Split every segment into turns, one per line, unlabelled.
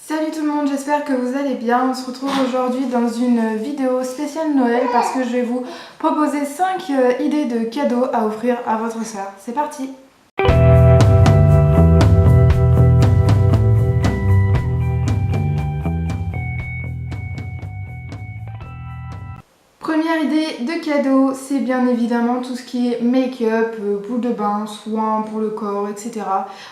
Salut tout le monde, j'espère que vous allez bien. On se retrouve aujourd'hui dans une vidéo spéciale Noël parce que je vais vous proposer 5 idées de cadeaux à offrir à votre soeur. C'est parti! Première idée de cadeau, c'est bien évidemment tout ce qui est make-up, boule de bain, soins pour le corps, etc.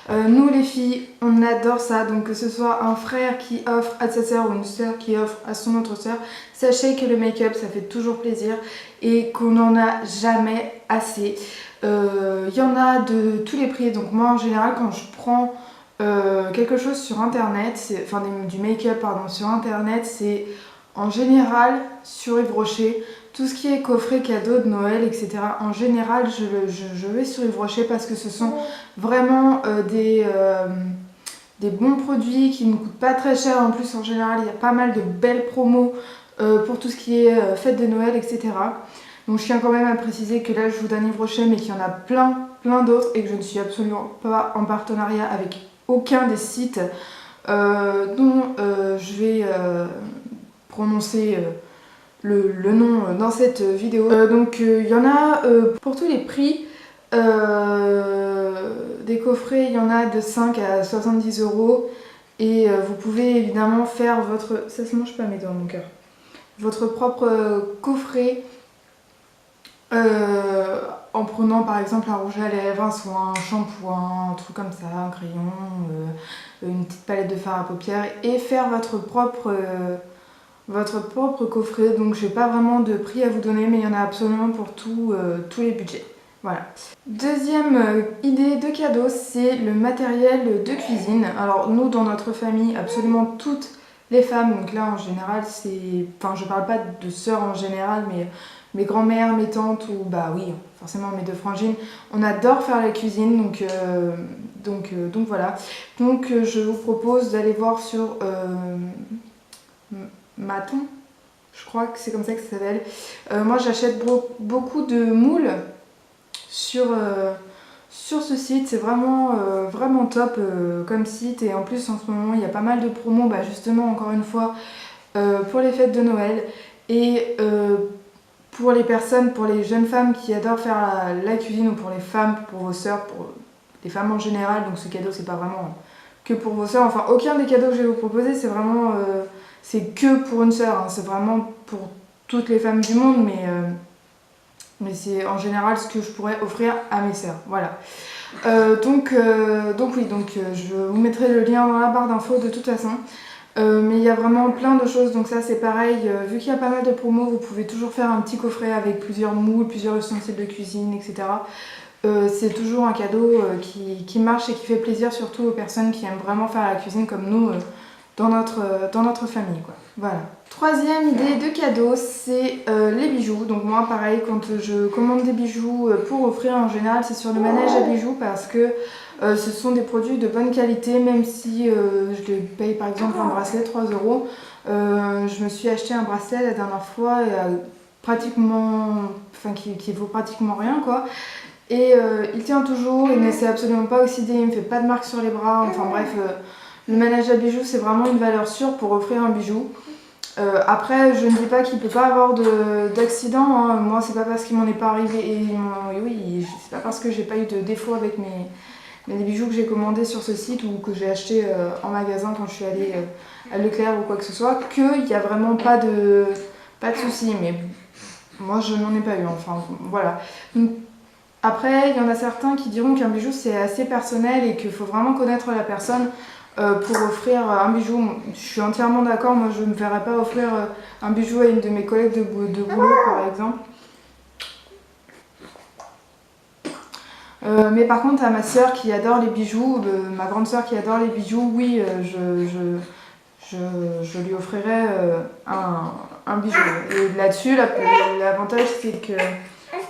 Nous les filles, on adore ça, donc que ce soit un frère qui offre à sa sœur ou une sœur qui offre à son autre sœur, sachez que le make-up ça fait toujours plaisir et qu'on n'en a jamais assez. Il y en a de tous les prix, donc moi en général quand je prends quelque chose sur internet, enfin du make-up pardon, sur internet, c'est en général sur Yves Rocher, tout ce qui est coffret cadeau de Noël, etc. En général, je vais sur Yves Rocher parce que ce sont vraiment des bons produits qui ne coûtent pas très cher. En plus, en général, il y a pas mal de belles promos pour tout ce qui est fête de Noël, etc. Donc je tiens quand même à préciser que là, je vous donne Yves Rocher, mais qu'il y en a plein d'autres et que je ne suis absolument pas en partenariat avec aucun des sites dont je vais prononcer le nom dans cette vidéo. Donc il y en a pour tous les prix. Des coffrets, il y en a de 5 à 70 € et vous pouvez évidemment faire votre... Ça se mange pas mes doigts mon cœur. Votre propre coffret en prenant par exemple un rouge à lèvres, un soin, un shampoing, un truc comme ça, un crayon, une petite palette de fard à paupières et faire votre propre coffret. Donc j'ai pas vraiment de prix à vous donner, mais il y en a absolument pour tous les budgets. Voilà. Deuxième idée de cadeau, c'est le matériel de cuisine. Alors nous dans notre famille, absolument toutes les femmes, donc là en général c'est... Enfin je parle pas de sœurs en général, mais mes grand-mères, mes tantes ou bah oui, forcément mes deux frangines, on adore faire la cuisine, donc voilà. Donc je vous propose d'aller voir sur Maton, je crois que c'est comme ça que ça s'appelle. Moi j'achète beaucoup de moules sur ce site, c'est vraiment top comme site et en plus en ce moment il y a pas mal de promos, bah, justement encore une fois pour les fêtes de Noël et pour les personnes, pour les jeunes femmes qui adorent faire la cuisine ou pour les femmes, pour vos sœurs, pour les femmes en général, donc ce cadeau c'est pas vraiment que pour vos sœurs, enfin aucun des cadeaux que je vais vous proposer c'est vraiment c'est que pour une sœur, hein. C'est vraiment pour toutes les femmes du monde, mais c'est en général ce que je pourrais offrir à mes sœurs. Voilà. Donc je vous mettrai le lien dans la barre d'infos de toute façon. Mais il y a vraiment plein de choses, donc ça c'est pareil, vu qu'il y a pas mal de promos, vous pouvez toujours faire un petit coffret avec plusieurs moules, plusieurs ustensiles de cuisine, etc. C'est toujours un cadeau qui marche et qui fait plaisir surtout aux personnes qui aiment vraiment faire la cuisine comme nous dans notre famille, quoi. Voilà. Troisième idée de cadeau, c'est les bijoux. Donc moi pareil, quand je commande des bijoux pour offrir en général, c'est sur le manège à bijoux parce que ce sont des produits de bonne qualité, même si je les paye par exemple un bracelet 3 €. Je me suis acheté un bracelet la dernière fois qui vaut pratiquement rien quoi. Et il tient toujours, il ne s'est absolument pas oxydé, il ne me fait pas de marque sur les bras, enfin bref, le manège à bijoux c'est vraiment une valeur sûre pour offrir un bijou. Après je ne dis pas qu'il ne peut pas avoir d'accident, hein. Moi c'est pas parce qu'il m'en est pas arrivé, oui, c'est pas parce que j'ai pas eu de défaut avec les bijoux que j'ai commandés sur ce site ou que j'ai acheté en magasin quand je suis allée à Leclerc ou quoi que ce soit, qu'il n'y a vraiment pas de soucis, mais moi je n'en ai pas eu, enfin voilà. Donc, après, il y en a certains qui diront qu'un bijou c'est assez personnel et qu'il faut vraiment connaître la personne pour offrir un bijou. Je suis entièrement d'accord, moi je ne me verrais pas offrir un bijou à une de mes collègues de boulot par exemple. Mais par contre à ma soeur qui adore les bijoux, ma grande soeur qui adore les bijoux, oui, je lui offrirai un bijou. Et là-dessus, l'avantage c'est que...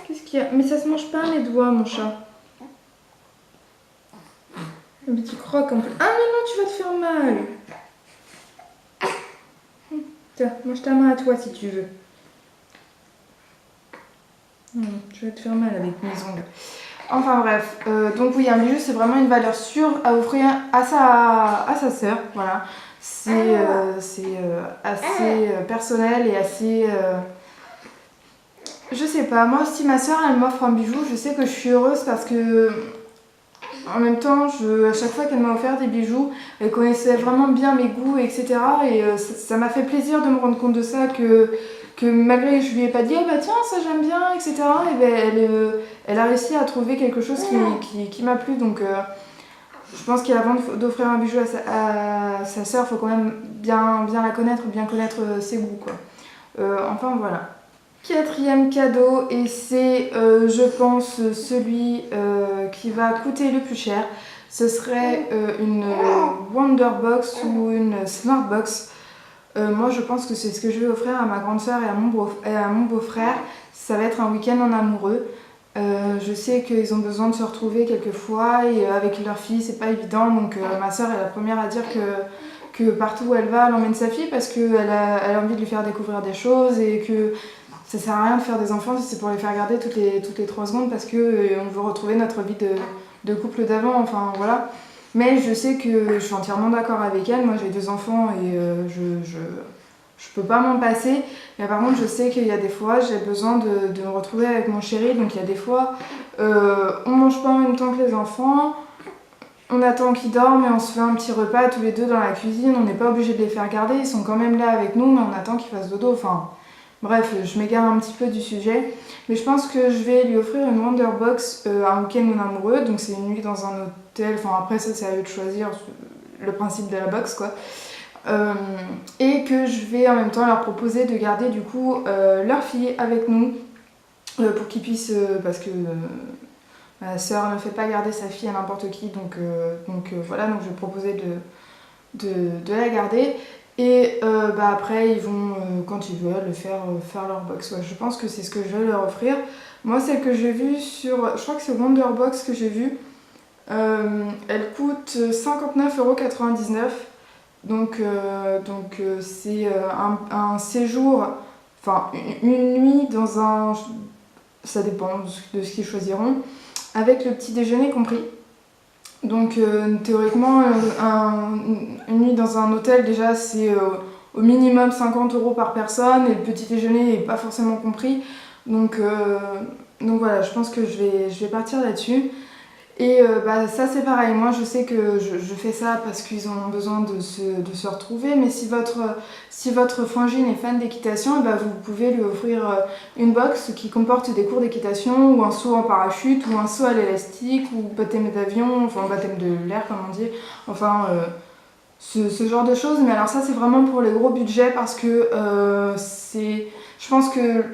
Qu'est-ce qu'il y a? Mais ça se mange pas mes doigts, mon chat. Mais tu croques un peu. Ah non, tu vas te faire mal. Tiens, mange ta main à toi si tu veux. Tu vas te faire mal avec mes ongles. Enfin bref, donc oui, un bijou c'est vraiment une valeur sûre à offrir à sa sœur, voilà. assez personnel et assez... Je sais pas, moi si ma soeur elle m'offre un bijou, je sais que je suis heureuse parce que en même temps, à chaque fois qu'elle m'a offert des bijoux, elle connaissait vraiment bien mes goûts, etc. Et ça m'a fait plaisir de me rendre compte de ça, que malgré que je lui ai pas dit ah bah tiens ça j'aime bien, etc. Et ben, elle a réussi à trouver quelque chose qui m'a plu. Donc je pense qu'avant d'offrir un bijou à sa soeur, il faut quand même bien la connaître, bien connaître ses goûts, quoi. Enfin voilà. Quatrième cadeau, et c'est je pense celui qui va coûter le plus cher, ce serait une Wonderbox ou une Smartbox. Moi je pense que c'est ce que je vais offrir à ma grande soeur et à mon beau-frère. Ça va être un week-end en amoureux. Je sais qu'ils ont besoin de se retrouver quelquefois et avec leur fille c'est pas évident, donc ma soeur est la première à dire que partout où elle va elle emmène sa fille parce qu'elle a envie de lui faire découvrir des choses et que ça sert à rien de faire des enfants si c'est pour les faire garder toutes les 3 secondes parce qu'on veut retrouver notre vie de couple d'avant, enfin voilà. Mais je sais que je suis entièrement d'accord avec elle, moi j'ai 2 enfants et je peux pas m'en passer. Mais par contre je sais qu'il y a des fois j'ai besoin de me retrouver avec mon chéri, donc il y a des fois on mange pas en même temps que les enfants, on attend qu'ils dorment et on se fait un petit repas tous les deux dans la cuisine, on n'est pas obligé de les faire garder, ils sont quand même là avec nous mais on attend qu'ils fassent dodo, enfin... Bref, je m'égare un petit peu du sujet, mais je pense que je vais lui offrir une Wonderbox un week-end en amoureux, donc c'est une nuit dans un hôtel, enfin après ça c'est à eux de choisir le principe de la box quoi. Et que je vais en même temps leur proposer de garder du coup leur fille avec nous pour qu'ils puissent, parce que ma soeur ne fait pas garder sa fille à n'importe qui, donc voilà, donc je vais proposer de la garder. Et après ils vont quand ils veulent faire leur box. Ouais, je pense que c'est ce que je vais leur offrir. Moi celle que j'ai vue sur, je crois que c'est Wonderbox que j'ai vue, elle coûte 59,99 €. Donc c'est un séjour, enfin une nuit dans un, ça dépend de ce qu'ils choisiront, avec le petit déjeuner compris. Donc théoriquement, une nuit dans un hôtel, déjà, c'est au minimum 50 € par personne et le petit déjeuner n'est pas forcément compris. Donc voilà, je pense que je vais partir là-dessus. Et ça c'est pareil, moi je sais que je fais ça parce qu'ils ont besoin de se retrouver, mais si votre frangine est fan d'équitation, vous pouvez lui offrir une box qui comporte des cours d'équitation, ou un saut en parachute, ou un saut à l'élastique, ou baptême d'avion, enfin baptême de l'air comme on dit, enfin ce genre de choses. Mais alors ça c'est vraiment pour les gros budgets parce que je pense que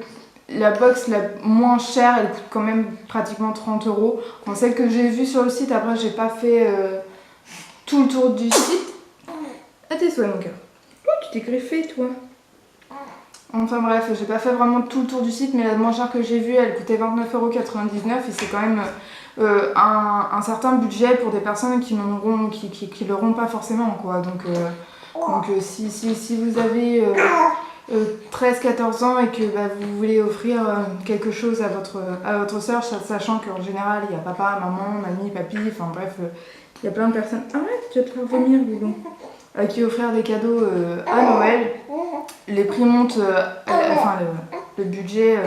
la box la moins chère, elle coûte quand même pratiquement 30 €. Enfin, celle que j'ai vue sur le site, après j'ai pas fait tout le tour du site. À tes souhaits mon cœur. Oh, tu t'es greffé toi. Enfin bref, j'ai pas fait vraiment tout le tour du site, mais la moins chère que j'ai vue, elle coûtait 29,99 € et c'est quand même un certain budget pour des personnes qui l'auront pas forcément, quoi. Donc si vous avez 13-14 ans et que vous voulez offrir quelque chose à votre soeur, sachant qu'en général il y a papa, maman, mamie, papy, enfin bref, il y a plein de personnes. Arrête, tu vas te faire vomir, Guidon. À qui offrir des cadeaux à Noël. Les prix montent, le budget,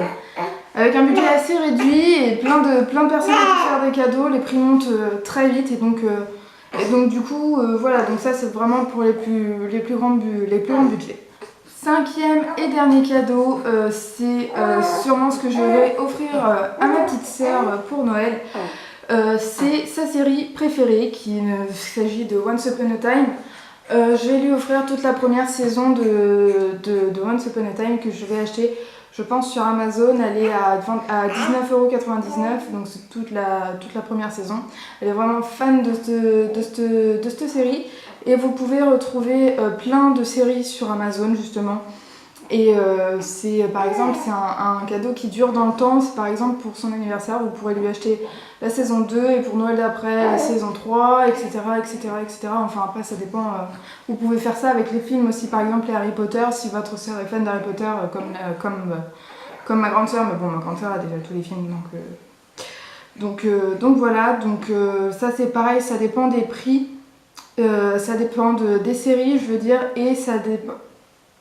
avec un budget assez réduit et plein de personnes à qui faire des cadeaux, les prix montent très vite et donc du coup, voilà, donc ça c'est vraiment pour les plus grands budgets. Cinquième et dernier cadeau, c'est sûrement ce que je vais offrir à ma petite sœur pour Noël. C'est sa série préférée, il s'agit de Once Upon a Time. Je vais lui offrir toute la première saison de Once Upon a Time que je vais acheter, je pense, sur Amazon. Elle est à 19,99 €, donc c'est toute la première saison. Elle est vraiment fan de cette série. Et vous pouvez retrouver plein de séries sur Amazon justement. Et par exemple, c'est un cadeau qui dure dans le temps. C'est par exemple pour son anniversaire, vous pourrez lui acheter la saison 2 et pour Noël d'après la saison 3, etc., etc., etc. Enfin après ça dépend. Vous pouvez faire ça avec les films aussi, par exemple les Harry Potter, si votre sœur est fan d'Harry Potter comme ma grande sœur. Mais bon, ma grande sœur a déjà tous les films, donc voilà. Donc ça c'est pareil, ça dépend des prix. Ça dépend des séries, je veux dire, et ça dépend...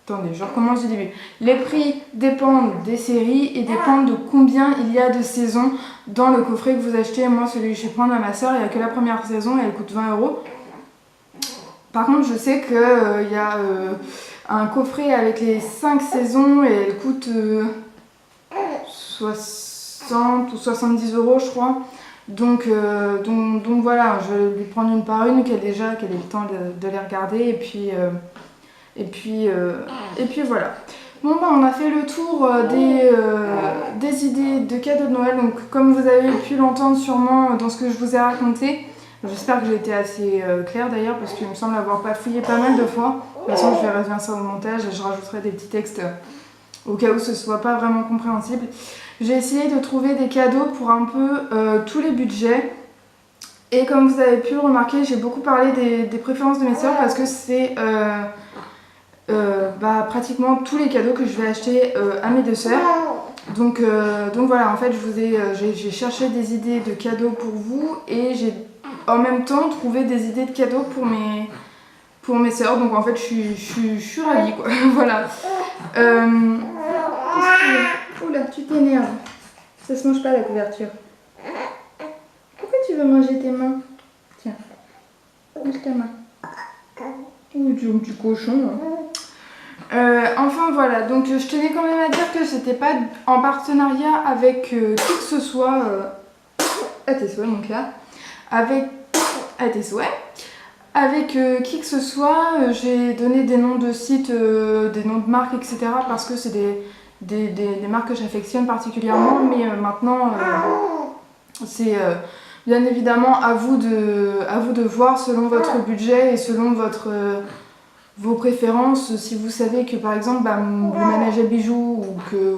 Attendez, je recommence du début. Les prix dépendent des séries et dépendent de combien il y a de saisons dans le coffret que vous achetez. Moi, celui que je vais prendre à ma soeur, il n'y a que la première saison et elle coûte 20 €. Par contre, je sais qu'il y a un coffret avec les 5 saisons et elle coûte 60 ou 70 € je crois. Donc voilà, je vais lui prendre une par une, qu'elle ait le temps de les regarder et puis voilà. Bon bah on a fait le tour des idées de cadeaux de Noël. Donc comme vous avez pu l'entendre sûrement dans ce que je vous ai raconté, j'espère que j'ai été assez claire d'ailleurs parce qu'il me semble avoir bafouillé pas mal de fois. De toute façon je vais réduire ça au montage et je rajouterai des petits textes au cas où ce soit pas vraiment compréhensible. J'ai essayé de trouver des cadeaux pour un peu tous les budgets. Et comme vous avez pu le remarquer, j'ai beaucoup parlé des préférences de mes sœurs parce que c'est pratiquement tous les cadeaux que je vais acheter à mes deux sœurs. Donc voilà, en fait j'ai cherché des idées de cadeaux pour vous et j'ai en même temps trouvé des idées de cadeaux pour mes sœurs. Donc en fait je suis ravie quoi. Voilà. Oula, tu t'énerves. Ça se mange pas la couverture. Pourquoi tu veux manger tes mains? Tiens, mange ta main. Oh, tu es un petit cochon. Enfin voilà, donc je tenais quand même à dire que c'était pas en partenariat avec qui que ce soit. À tes souhaits, mon cœur. À tes souhaits. Avec qui que ce soit, j'ai donné des noms de sites, des noms de marques, etc. parce que c'est des marques que j'affectionne particulièrement, mais maintenant c'est bien évidemment à vous de voir selon votre budget et selon vos préférences. Si vous savez que par exemple le manège à bijoux ou que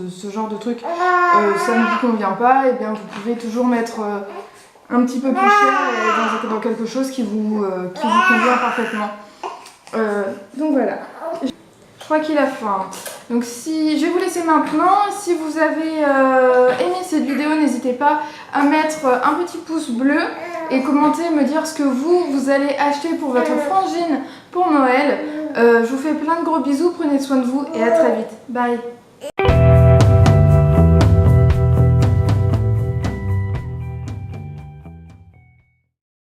ce genre de truc ça ne vous convient pas, et bien vous pouvez toujours mettre un petit peu plus cher dans quelque chose qui vous convient parfaitement. Donc voilà. Je crois qu'il a faim. Donc je vais vous laisser maintenant. Si vous avez aimé cette vidéo, n'hésitez pas à mettre un petit pouce bleu et commenter, me dire ce que vous allez acheter pour votre frangine pour Noël. Je vous fais plein de gros bisous, prenez soin de vous et à très vite. Bye.